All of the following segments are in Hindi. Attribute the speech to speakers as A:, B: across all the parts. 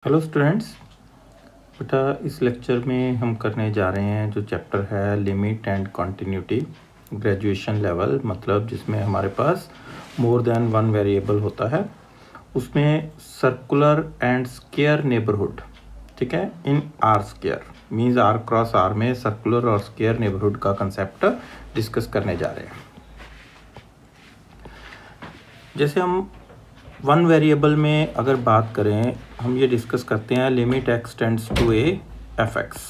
A: हेलो स्टूडेंट्स, बेटा इस लेक्चर में हम करने जा रहे हैं जो चैप्टर है limit and continuity graduation level, मतलब जिसमें हमारे पास मोर देन वन वेरिएबल होता है, उसमें सर्कुलर एंड स्क्वायर नेबरहुड, ठीक है, in R square means R cross R में सर्कुलर और स्क्वायर नेबरहुड का कंसेप्ट डिस्कस करने जा रहे हैं। जैसे हम वन वेरिएबल में अगर बात करें, हम ये डिस्कस करते हैं limit x tends to a f x.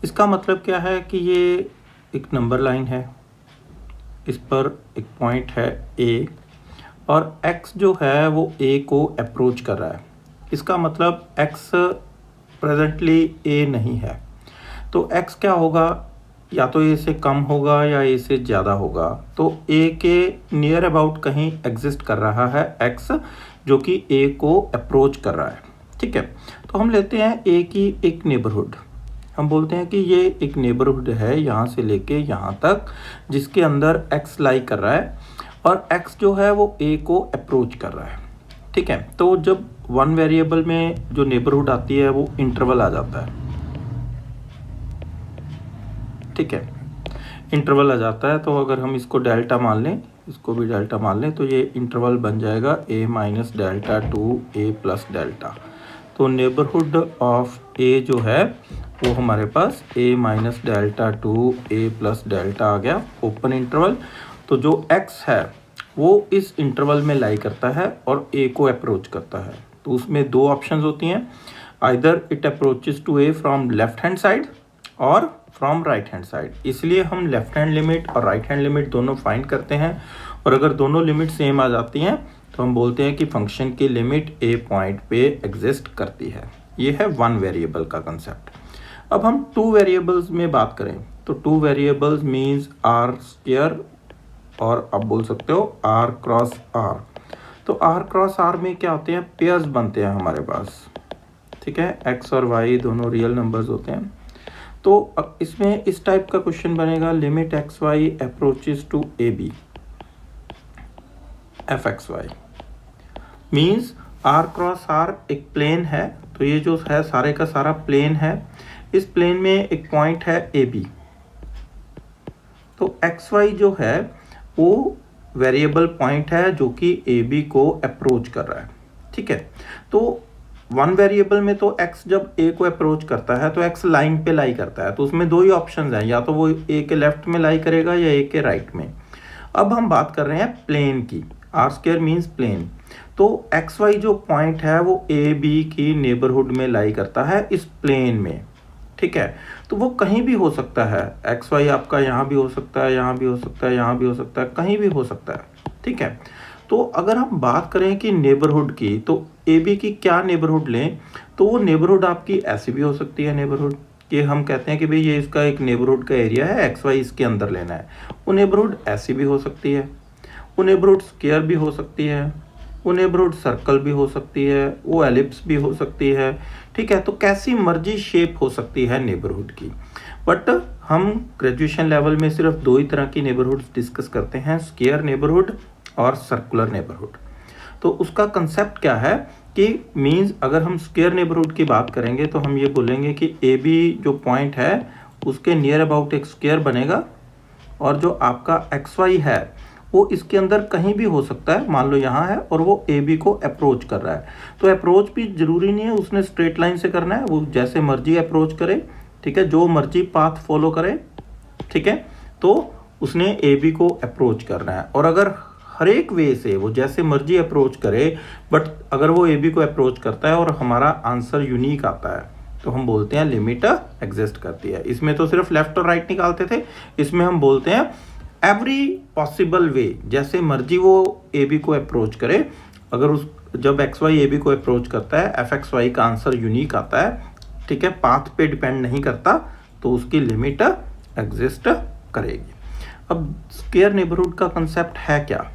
A: इसका मतलब क्या है कि ये एक नंबर लाइन है, इस पर एक पॉइंट है ए और एक्स जो है वो ए को अप्रोच कर रहा है। इसका मतलब एक्स प्रेजेंटली ए नहीं है, तो एक्स क्या होगा, या तो ए से कम होगा या ए से ज़्यादा होगा। तो ए के नियर अबाउट कहीं एग्जिस्ट कर रहा है एक्स, जो कि ए को अप्रोच कर रहा है, ठीक है। तो हम लेते हैं ए की एक नेबरहुड, हम बोलते हैं कि ये एक नेबरहुड है यहाँ से लेके यहाँ तक, जिसके अंदर एक्स लाई कर रहा है और एक्स जो है वो ए को अप्रोच कर रहा है, ठीक है। तो जब वन वेरिएबल में जो नेबरहुड आती है वो इंटरवल आ जाता है, ठीक है, इंटरवल आ जाता है। तो अगर हम इसको डेल्टा मान लें, इसको भी डेल्टा मान लें, तो ये इंटरवल बन जाएगा ए माइनस डेल्टा टू ए प्लस डेल्टा। तो नेबरहुड ऑफ ए जो है वो हमारे पास ए माइनस डेल्टा टू ए प्लस डेल्टा आ गया, ओपन इंटरवल। तो जो एक्स है वो इस इंटरवल में लाई करता है और ए को अप्रोच करता है। तो उसमें दो ऑप्शंस होती हैं, either it approaches to a from left hand side और फ्रॉम राइट हैंड साइड। इसलिए हम लेफ्ट हैंड लिमिट और राइट हैंड लिमिट दोनों फाइंड करते हैं, और अगर दोनों लिमिट सेम आ जाती हैं तो हम बोलते हैं कि फंक्शन की लिमिट ए पॉइंट पे एग्जिस्ट करती है। ये है वन वेरिएबल का कंसेप्ट। अब हम टू वेरिएबल्स में बात करें तो two variables means R square, और आप बोल सकते हो आर क्रॉस आर। तो आर क्रॉस आर में क्या होते हैं, पेयर्स बनते हैं हमारे पास, ठीक है। एक्स और वाई दोनों रियल नंबर्स होते हैं। तो अब इसमें इस टाइप का क्वेश्चन बनेगा, limit x y approaches to a b f x y means R cross R एक प्लेन है। तो ये जो है सारे का सारा प्लेन है, इस प्लेन में एक पॉइंट है ए बी। तो एक्स वाई जो है वो वेरिएबल पॉइंट है जो कि ए बी को अप्रोच कर रहा है, ठीक है। तो वन वेरिएबल में तो x जब a को अप्रोच करता है तो x लाइन पे लाई करता है, तो उसमें दो ही ऑप्शंस हैं, या तो वो a के लेफ्ट में लाई करेगा या a के राइट में। अब हम बात कर रहे हैं प्लेन की, आर स्क्वायर मीन्स प्लेन। तो एक्स वाई जो पॉइंट है वो ए बी की नेबरहुड में लाई करता है इस प्लेन में, ठीक है। तो वो कहीं भी हो सकता है, एक्स वाई आपका यहाँ भी हो सकता है, यहाँ भी हो सकता है, यहाँ भी हो सकता है, कहीं भी हो सकता है, ठीक है। तो अगर हम बात करें कि नेबरहुड की, तो ए बी की क्या नेबरहुड लें, तो वो नेबरहुड आपकी ऐसी भी हो सकती है नेबरहुड कि हम कहते हैं कि भाई ये इसका एक नेबरहुड का एरिया है, एक्स वाई इसके अंदर लेना है। वो नेबरहुड ऐसी भी हो सकती है, वो नेबरहुड स्क्वायर भी हो सकती है, वो नेबरहुड सर्कल भी हो सकती है, वो एलिप्स भी हो सकती है, ठीक है। तो कैसी मर्जी शेप हो सकती है नेबरहुड की। बट हम ग्रेजुएशन लेवल में सिर्फ दो ही तरह की नेबरहुड डिस्कस करते हैं, स्क्वायर नेबरहुड और सर्कुलर नेबरहुड। तो उसका कंसेप्ट क्या है कि मीन्स अगर हम स्क्वायर नेबरहुड की बात करेंगे तो हम ये बोलेंगे कि ए बी जो पॉइंट है उसके नियर अबाउट एक स्क्वायर बनेगा, और जो आपका एक्स वाई है वो इसके अंदर कहीं भी हो सकता है, मान लो यहाँ है और वो ए बी को अप्रोच कर रहा है। तो अप्रोच भी जरूरी नहीं है उसने स्ट्रेट लाइन से करना है, वो जैसे मर्जी अप्रोच करे, ठीक है, जो मर्जी पाथ फॉलो करे, ठीक है। तो उसने ए बी को अप्रोच करना है, और अगर हर एक वे से वो जैसे मर्जी अप्रोच करे, बट अगर वो ए बी को अप्रोच करता है और हमारा आंसर यूनिक आता है तो हम बोलते हैं लिमिट एग्जिस्ट करती है। इसमें तो सिर्फ लेफ्ट और राइट निकालते थे, इसमें हम बोलते हैं एवरी पॉसिबल वे, जैसे मर्जी वो ए बी को अप्रोच करे, अगर उस जब एक्स वाई ए बी को अप्रोच करता है एफ एक्स वाई का आंसर यूनिक आता है, ठीक है, पाथ पे डिपेंड नहीं करता, तो उसकी लिमिट एग्जिस्ट करेगी। अब स्क्वायर नेबरहुड का कंसेप्ट है क्या,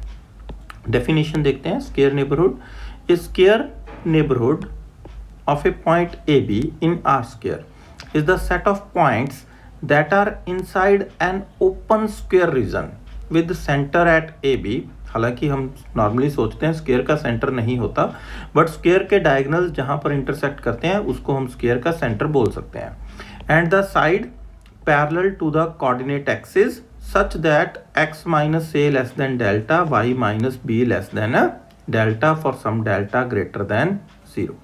A: डेफिनेशन देखते हैं। Square neighbourhood, square neighbourhood of a point AB in R square is the set of points that are inside an open square region with center at AB हालांकि हम नॉर्मली सोचते हैं स्क्वायर का सेंटर नहीं होता, बट स्क्वायर के डायगोनल जहाँ पर इंटरसेक्ट करते हैं उसको हम स्क्वायर का सेंटर बोल सकते हैं। And the side parallel to the coordinate axis such that x minus A less than delta, y minus B less than delta for some delta greater than 0।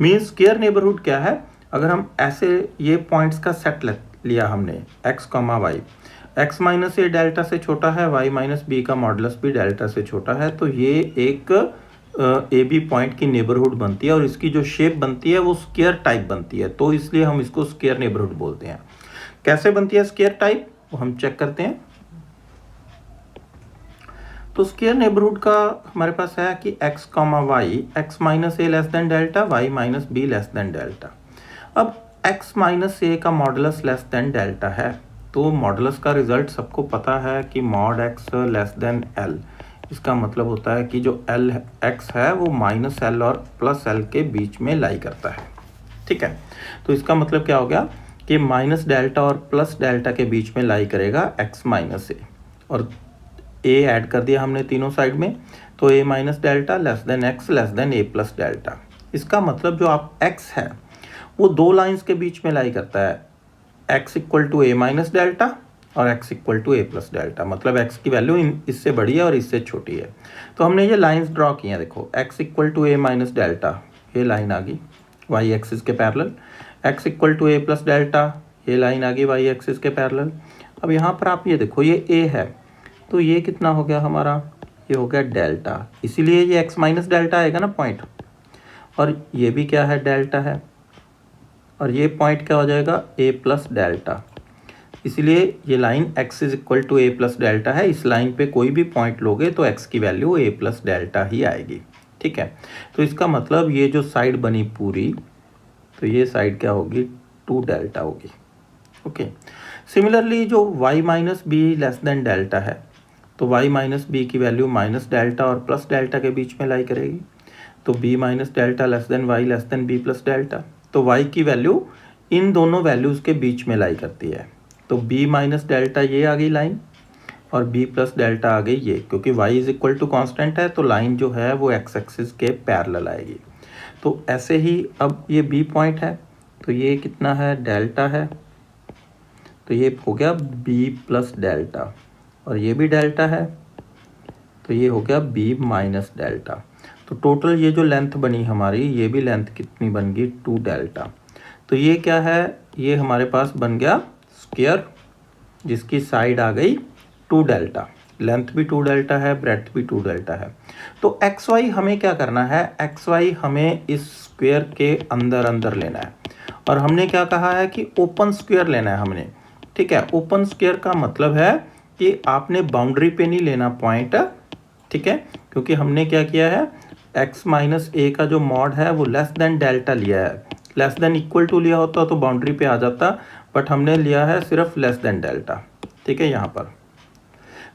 A: Means square neighbourhood क्या है, अगर हम ऐसे ये पॉइंट्स का सेट लिया हमने x, y, x माइनस ए डेल्टा से छोटा है, y माइनस बी का मॉडुलस भी डेल्टा से छोटा है, तो ये एक ए बी पॉइंट की नेबरहुड बनती है और इसकी जो शेप बनती है वो स्क्वायर टाइप बनती है, तो इसलिए हम इसको स्क्वायर नेबरहुड बोलते हैं। कैसे बनती है स्क्वायर टाइप वो हम चेक करते हैं। तो स्क्वायर नेबरहुड का हमारे पास है कि x, y, x माइनस ए less than delta, y minus B less than delta. अब x माइनस ए का मॉडुलस लेस देन डेल्टा है, तो मॉडुलस का रिजल्ट सबको पता है कि mod x less than l। इसका मतलब होता है कि जो x है वो माइनस एल और प्लस एल के बीच में लाई करता है। ठीक है, तो इसका मतलब क्या हो गया कि माइनस डेल्टा और प्लस डेल्टा के बीच में लाई करेगा x माइनस ए, और a ऐड कर दिया हमने तीनों साइड में, तो a minus delta less than x less than a plus delta. इसका मतलब जो आप x है वो दो लाइंस के बीच में लाई करता है, x equal to a minus delta और x equal to a plus delta, मतलब x की वैल्यू इससे बड़ी है और इससे छोटी है। तो हमने ये लाइंस ड्रॉ की हैं, देखो x equal to a minus delta, ये लाइन आ गई y एक्सिस के पैरेलल, x equal to a plus delta, ये लाइन आ गई y एक्सिस के पैरेलल। अब यहाँ पर आप ये देखो ये a है, तो ये कितना हो गया हमारा, ये हो गया डेल्टा, इसीलिए ये x माइनस डेल्टा आएगा ना पॉइंट, और ये भी क्या है डेल्टा है, और ये पॉइंट क्या हो जाएगा a प्लस डेल्टा, इसलिए ये line x is equal to a plus delta है। इस लाइन पे कोई भी पॉइंट लोगे तो x की वैल्यू a प्लस डेल्टा ही आएगी। ठीक है, तो इसका मतलब ये जो साइड बनी पूरी, तो ये साइड क्या होगी 2 डेल्टा होगी। ओके, सिमिलरली जो y minus B less than delta है, तो y माइनस बी की वैल्यू माइनस डेल्टा और प्लस डेल्टा के बीच में लाई करेगी, तो b minus delta less than y less than b plus delta, तो y की वैल्यू इन दोनों वैल्यूज़ के बीच में लाई करती है, तो b माइनस डेल्टा ये आ गई लाइन और b प्लस डेल्टा आ गई ये, क्योंकि y is equal to constant है तो लाइन जो है वो x एक्सिस के पैरेलल आएगी। तो ऐसे ही अब ये b पॉइंट है, तो ये कितना है डेल्टा है, तो ये हो गया b प्लस डेल्टा, और ये भी डेल्टा है, तो ये हो गया b माइनस डेल्टा। तो टोटल ये जो लेंथ बनी हमारी, ये भी लेंथ कितनी बन गई 2 डेल्टा। तो ये क्या है, ये हमारे पास बन गया स्क्वायर जिसकी साइड आ गई 2 डेल्टा, लेंथ भी 2 डेल्टा है, ब्रेड्थ भी 2 डेल्टा है। तो एक्स वाई हमें क्या करना है, एक्स वाई हमें इस स्क्वायर के अंदर अंदर लेना है, और हमने क्या कहा है कि ओपन स्क्वायर लेना है हमने। ठीक है, ओपन स्क्वायर का मतलब है कि आपने बाउंड्री पे नहीं लेना पॉइंट, ठीक है, क्योंकि हमने क्या किया है x माइनस ए का जो मॉड है वो लेस देन डेल्टा लिया है, लेस देन इक्वल टू लिया होता तो बाउंड्री पे आ जाता, बट हमने लिया है सिर्फ लेस देन डेल्टा। ठीक है, यहाँ पर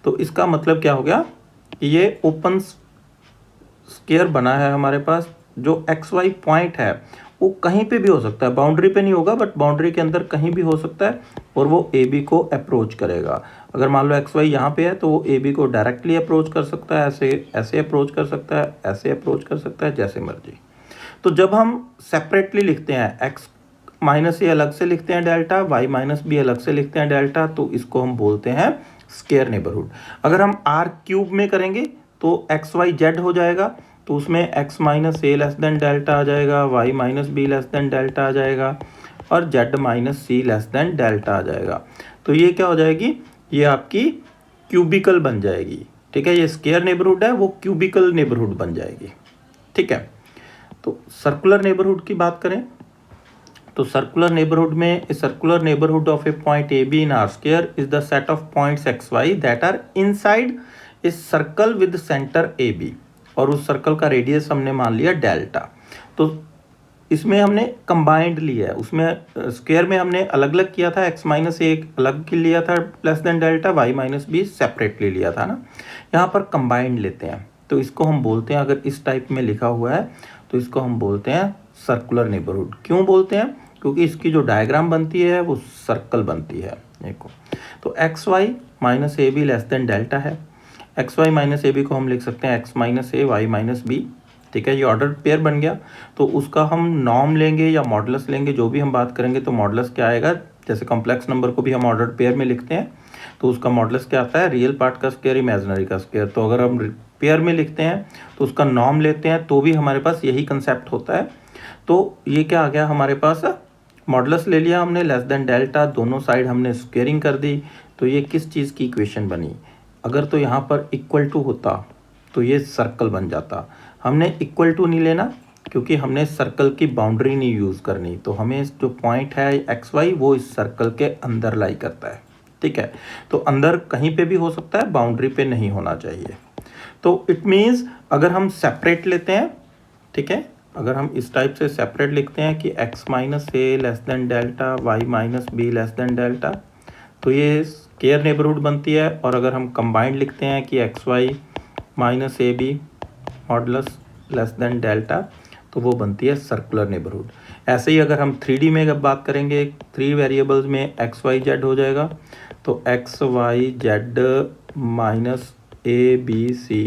A: तो इसका मतलब क्या हो गया कि ये ओपन स्क्वायर बना है हमारे पास। जो एक्स वाई पॉइंट है वो कहीं पे भी हो सकता है, बाउंड्री पे नहीं होगा बट बाउंड्री के अंदर कहीं भी हो सकता है, और वो ए बी को अप्रोच करेगा। अगर मान लो एक्स वाई यहाँ पे है तो वो ए बी को डायरेक्टली अप्रोच कर सकता है, ऐसे अप्रोच कर सकता है, ऐसे अप्रोच कर सकता है, जैसे मर्जी। तो जब हम सेपरेटली लिखते हैं, एक्स माइनस ए अलग से लिखते हैं डेल्टा, वाई माइनस बी अलग से लिखते हैं डेल्टा, तो इसको हम बोलते हैं स्क्वायर नेबरहुड। अगर हम आर क्यूब में करेंगे तो एक्स वाई जेड हो जाएगा, तो उसमें x माइनस ए लेस देन डेल्टा आ जाएगा, y minus B less than delta आ जाएगा, और z minus C less than delta आ जाएगा। तो ये क्या हो जाएगी, ये आपकी क्यूबिकल बन जाएगी। ठीक है, ये स्क्वायर नेबरहुड है, वो क्यूबिकल नेबरहुड बन जाएगी। ठीक है, तो सर्कुलर नेबरहुड की बात करें तो सर्कुलर नेबरहुड में circular neighbourhood of a point a b in R square is the set of points x y that are inside a circle with centre a b, और उस सर्कल का रेडियस हमने मान लिया डेल्टा। तो इसमें हमने कंबाइंड लिया है, उसमें स्क्वायर में हमने अलग अलग किया था, x माइनस ए अलग लिया था less than delta, y minus B separately लिया था ना, यहाँ पर कंबाइंड लेते हैं। तो इसको हम बोलते हैं, अगर इस टाइप में लिखा हुआ है तो इसको हम बोलते हैं सर्कुलर नेबरहुड। क्यों बोलते हैं, क्योंकि इसकी जो डायग्राम बनती है वो सर्कल बनती है। देखो, तो एक्स वाई माइनस ए बी लेस देन डेल्टा है, एक्स वाई माइनस ए बी को हम लिख सकते हैं X minus A Y minus B, ठीक है। ये ऑर्डर पेयर बन गया, तो उसका हम नॉर्म लेंगे या मॉडुलस लेंगे, जो भी हम बात करेंगे तो मॉडुलस क्या आएगा, जैसे कॉम्प्लेक्स नंबर को भी हम ऑर्डर पेयर में लिखते हैं तो उसका मॉडुलस क्या आता है, रियल पार्ट का स्क्वायर इमेजिनरी का स्क्वायर। तो अगर हम पेयर में लिखते हैं तो उसका नॉर्म लेते हैं तो भी हमारे पास यही कंसेप्ट होता है। तो ये क्या आ गया हमारे पास, मॉडुलस ले लिया हमने, लेस देन डेल्टा, दोनों साइड हमने स्क्वेयरिंग कर दी। तो ये किस चीज़ की इक्वेशन बनी, अगर तो यहाँ पर इक्वल टू होता तो ये सर्कल बन जाता। हमने इक्वल टू नहीं लेना क्योंकि हमने सर्कल की बाउंड्री नहीं यूज़ करनी, तो हमें जो पॉइंट है एक्स वाई वो इस सर्कल के अंदर लाई करता है, ठीक है। तो अंदर कहीं पे भी हो सकता है, बाउंड्री पे नहीं होना चाहिए। तो इट मीन्स अगर हम सेपरेट लेते हैं, ठीक है, अगर हम इस टाइप से सेपरेट लिखते हैं कि x माइनस ए less than delta, y minus B less than delta, तो ये स्क्वायर नेबरहुड बनती है। और अगर हम कंबाइंड लिखते हैं कि एक्स वाई माइनस ए b modulus less than delta, तो वो बनती है सर्कुलर नेबरहुड। ऐसे ही अगर हम 3D में अगर बात करेंगे, 3 वेरिएबल्स में एक्स वाई जेड हो जाएगा, तो एक्स वाई जेड माइनस ए b c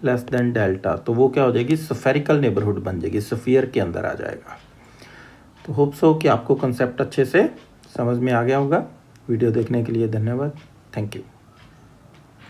A: less than delta, तो वो क्या हो जाएगी, स्फेरिकल नेबरहुड बन जाएगी, स्फीयर के अंदर आ जाएगा। तो होप सो कि आपको कंसेप्ट अच्छे से समझ में आ गया होगा। वीडियो देखने के लिए धन्यवाद, थैंक यू।